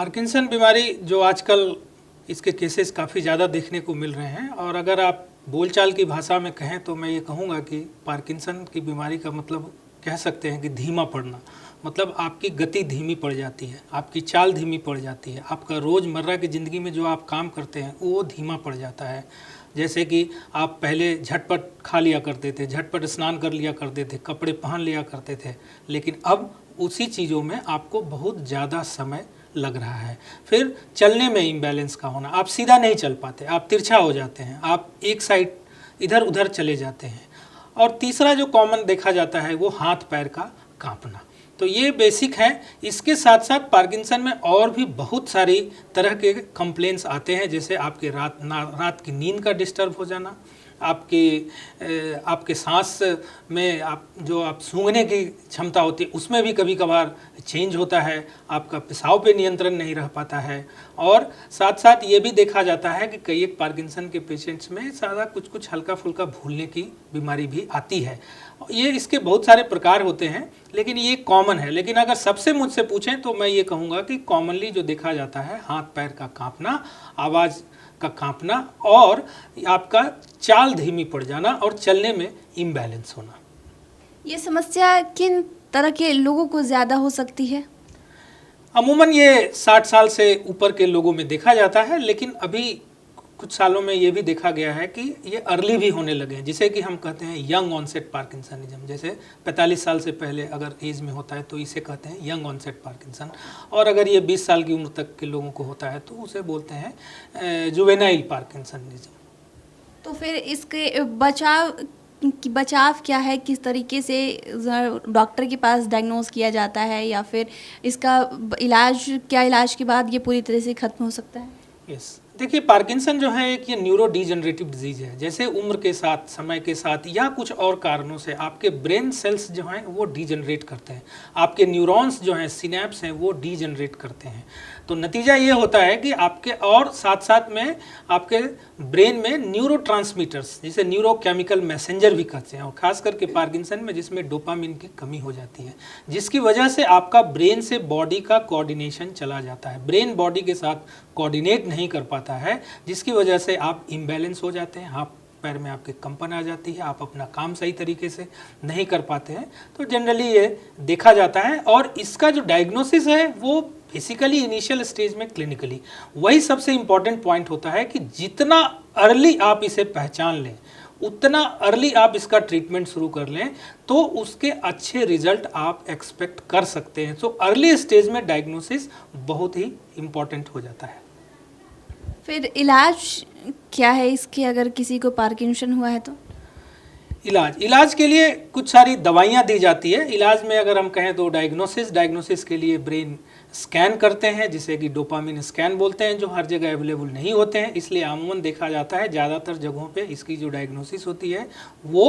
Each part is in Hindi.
पार्किंसन बीमारी जो आजकल इसके केसेस काफ़ी ज़्यादा देखने को मिल रहे हैं, और अगर आप बोलचाल की भाषा में कहें तो मैं ये कहूँगा कि पार्किंसन की बीमारी का मतलब कह सकते हैं कि धीमा पड़ना। मतलब आपकी गति धीमी पड़ जाती है, आपकी चाल धीमी पड़ जाती है, आपका रोज़मर्रा की ज़िंदगी में जो आप काम करते हैं वो धीमा पड़ जाता है। जैसे कि आप पहले झटपट खा लिया करते थे, झटपट स्नान कर लिया करते थे, कपड़े पहन लिया करते थे, लेकिन अब उसी चीज़ों में आपको बहुत ज़्यादा समय लग रहा है। फिर चलने में इम्बैलेंस का होना, आप सीधा नहीं चल पाते, आप तिरछा हो जाते हैं, आप एक साइड इधर उधर चले जाते हैं। और तीसरा जो कॉमन देखा जाता है वो हाथ पैर का कांपना। तो ये बेसिक है। इसके साथ साथ पार्किंसन में और भी बहुत सारी तरह के कंप्लेंट्स आते हैं, जैसे आपके रात की नींद का डिस्टर्ब हो जाना, आपके सांस में आप सूंघने की क्षमता होती है उसमें भी कभी कभार चेंज होता है, आपका पेशाब पे नियंत्रण नहीं रह पाता है। और साथ साथ ये भी देखा जाता है कि कई एक पार्किंसन के पेशेंट्स में सारा कुछ हल्का फुल्का भूलने की बीमारी भी आती है। ये इसके बहुत सारे प्रकार होते हैं, लेकिन ये कॉमन है। लेकिन अगर सबसे मुझसे पूछें तो मैं ये कहूँगा कि कॉमनली जो देखा जाता है हाथ पैर का कांपना, आवाज़ का कांपना और आपका चाल धीमी पड़ जाना और चलने में इम्बैलेंस होना। ये समस्या किन तरह के लोगों को ज़्यादा हो सकती है? अमूमन ये 60 साल से ऊपर के लोगों में देखा जाता है, लेकिन अभी कुछ सालों में ये भी देखा गया है कि ये अर्ली भी होने लगे हैं, जिसे कि हम कहते हैं यंग ऑनसेट पार्किंसनिज्म। जैसे 45 साल से पहले अगर एज में होता है तो इसे कहते हैं यंग ऑनसेट पार्किंसन, और अगर ये 20 साल की उम्र तक के लोगों को होता है तो उसे बोलते हैं जुवेनाइल पार्किंसनिज्म। तो फिर इसके बचाव क्या है? किस तरीके से डॉक्टर के पास डायग्नोज किया जाता है, या फिर इसका इलाज के बाद ये पूरी तरह से खत्म हो सकता है? यस, देखिए पार्किंसन जो है एक ये न्यूरो डिजनरेटिव डिजीज है। जैसे उम्र के साथ, समय के साथ या कुछ और कारणों से आपके ब्रेन सेल्स जो हैं वो डिजनरेट करते हैं, आपके न्यूरॉन्स जो हैं, सिनेप्स हैं, वो डिजनरेट करते हैं। तो नतीजा ये होता है कि आपके और साथ साथ में आपके ब्रेन में न्यूरोट्रांसमीटर्स, जिसे न्यूरोकेमिकल मैसेंजर भी कहते हैं, और खास करके पार्किंसन में जिसमें डोपामिन की कमी हो जाती है, जिसकी वजह से आपका ब्रेन से बॉडी का कोऑर्डिनेशन चला जाता है, ब्रेन बॉडी के साथ कोऑर्डिनेट नहीं कर पाता है, जिसकी वजह से आप इम्बैलेंस हो जाते हैं, आप पैर में आपके कंपन आ जाती है, आप अपना काम सही तरीके से नहीं कर पाते हैं। तो जनरली ये देखा जाता है, और इसका जो डायग्नोसिस है वो बेसिकली इनिशियल स्टेज में क्लिनिकली वही सबसे इम्पॉर्टेंट पॉइंट होता है कि जितना अर्ली आप इसे पहचान लें, उतना अर्ली आप इसका ट्रीटमेंट शुरू कर लें, तो उसके अच्छे रिजल्ट आप एक्सपेक्ट कर सकते हैं। तो अर्ली स्टेज में डायग्नोसिस बहुत ही इम्पॉर्टेंट हो जाता है। फिर इलाज क्या है इसके, अगर किसी को पार्किंसन हुआ है तो? इलाज के लिए कुछ सारी दवाइयाँ दी जाती है। इलाज में अगर हम कहें तो डायग्नोसिस के लिए ब्रेन स्कैन करते हैं, जिसे कि डोपामिन स्कैन बोलते हैं, जो हर जगह अवेलेबल नहीं होते हैं, इसलिए आमूमन देखा जाता है ज़्यादातर जगहों पे इसकी जो डायग्नोसिस होती है वो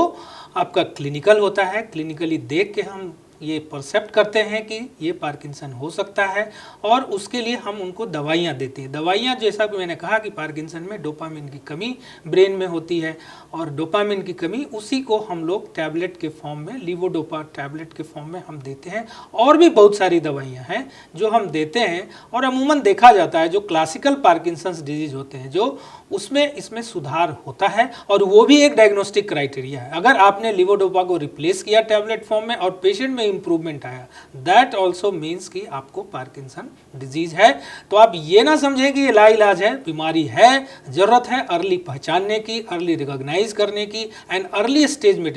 आपका क्लिनिकल होता है। क्लिनिकली देख के हम ये परसेप्ट करते हैं कि ये पार्किंसन हो सकता है, और उसके लिए हम उनको दवाइयाँ देते हैं। दवाइयाँ, जैसा कि मैंने कहा कि पार्किंसन में डोपामिन की कमी ब्रेन में होती है, और डोपामिन की कमी उसी को हम लोग टैबलेट के फॉर्म में, लीवोडोपा टैबलेट के फॉर्म में हम देते हैं। और भी बहुत सारी दवाइयाँ हैं जो हम देते हैं, और अमूमन देखा जाता है जो क्लासिकल पार्किंसंस डिजीज होते हैं जो उसमें इसमें सुधार होता है, और वो भी एक डायग्नोस्टिक क्राइटेरिया है। अगर आपने लीवोडोपा को रिप्लेस किया टैबलेट फॉर्म में और पेशेंट में इंप्रूवमेंट आया, दैट ऑल्सो मीन्स कि आपको पार्किंसन डिजीज है। तो आप ये ना समझें कि ये लाइलाज है, बीमारी है, जरूरत है अर्ली पहचानने की, अर्ली रिकॉग्नाइज करने की, एंड अर्ली स्टेज में।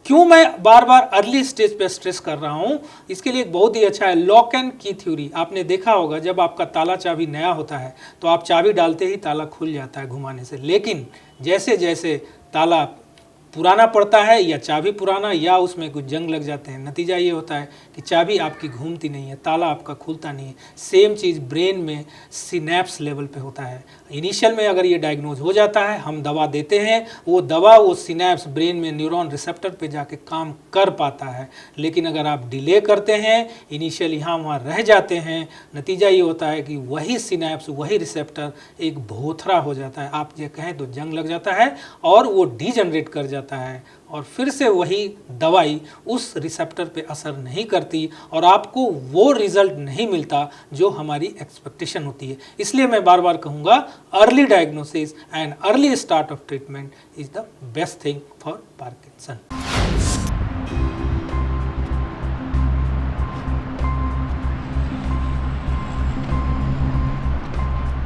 क्यों मैं बार बार अर्ली स्टेज पे स्ट्रेस कर रहा हूँ, इसके लिए एक बहुत ही अच्छा है लॉक एंड की थ्योरी। आपने देखा होगा जब आपका ताला चाबी नया होता है तो आप चाबी डालते ही ताला खुल जाता है घुमाने से, लेकिन जैसे जैसे ताला पुराना पड़ता है या चाबी पुराना या उसमें कुछ जंग लग जाते हैं, नतीजा ये होता है कि चाबी आपकी घूमती नहीं है, ताला आपका खुलता नहीं है। सेम चीज़ ब्रेन में सिनेप्स लेवल पे होता है। इनिशियल में अगर ये डायग्नोज हो जाता है, हम दवा देते हैं, वो दवा वो सिनेप्स ब्रेन में न्यूरॉन रिसेप्टर पे जाके काम कर पाता है। लेकिन अगर आप डिले करते हैं, इनिशियल यहाँ वहाँ रह जाते हैं, नतीजा ये होता है कि वही सिनेप्स, वही रिसेप्टर एक भोथरा हो जाता है, आप ये कहें तो जंग लग जाता है, और वो डिजनरेट कर जाता है, जाता है और फिर से वही दवाई उस रिसेप्टर पे असर नहीं करती और आपको वो रिजल्ट नहीं मिलता जो हमारी एक्सपेक्टेशन होती है। इसलिए मैं बार बार कहूँगा, early diagnosis and early start of treatment is the best thing for Parkinson.